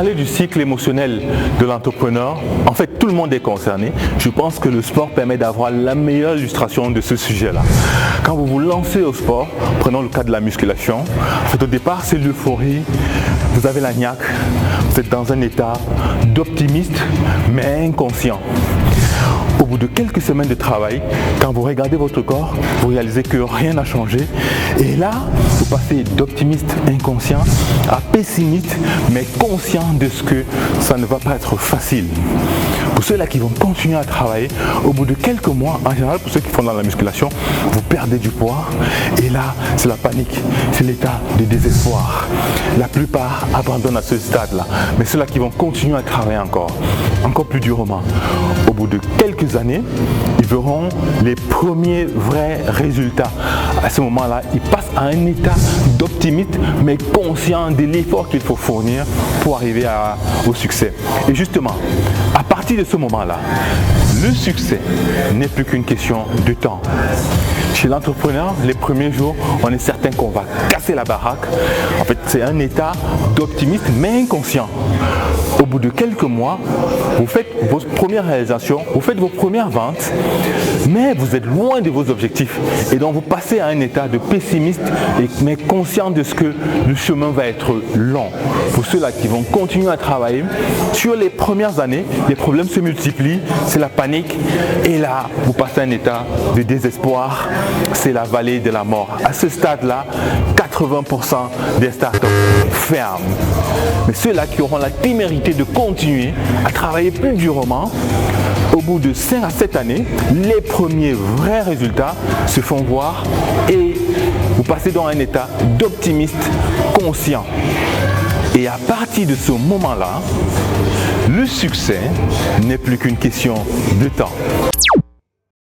parler du cycle émotionnel de l'entrepreneur, en fait tout le monde est concerné. Je pense que le sport permet d'avoir la meilleure illustration de ce sujet-là. Quand vous vous lancez au sport, prenons le cas de la musculation, en fait, au départ c'est l'euphorie, vous avez la niaque, vous êtes dans un état d'optimiste mais inconscient. Au bout de quelques semaines de travail, quand vous regardez votre corps, vous réalisez que rien n'a changé. Et là, vous passez d'optimiste inconscient à pessimiste, mais conscient de ce que ça ne va pas être facile. Pour ceux-là qui vont continuer à travailler, au bout de quelques mois, en général, pour ceux qui font dans la musculation, vous perdez du poids. Et là, c'est la panique, c'est l'état de désespoir. La plupart abandonnent à ce stade-là. Mais ceux-là qui vont continuer à travailler encore plus durement. Au bout de quelques années, ils verront les premiers vrais résultats. À ce moment-là, ils passent à un état d'optimisme, mais conscient de l'effort qu'il faut fournir pour arriver au succès. Et justement, à partir de ce moment-là, le succès n'est plus qu'une question de temps. Chez l'entrepreneur, les premiers jours, on est certain qu'on va casser la baraque. En fait, c'est un état d'optimisme, mais inconscient. Au bout de quelques mois, vous faites vos premières réalisations, vous faites vos premières ventes, mais vous êtes loin de vos objectifs. Et donc, vous passez à un état de pessimiste, mais conscient de ce que le chemin va être long. Pour ceux-là qui vont continuer à travailler, sur les premières années, les problèmes se multiplient, c'est la panique. Et là, vous passez à un état de désespoir, c'est la vallée de la mort. À ce stade-là, 80% des startups ferment. Mais ceux-là qui auront la témérité de continuer à travailler plus durement, au bout de 5 à 7 années, les premiers vrais résultats se font voir et vous passez dans un état d'optimiste conscient. Et à partir de ce moment-là, le succès n'est plus qu'une question de temps.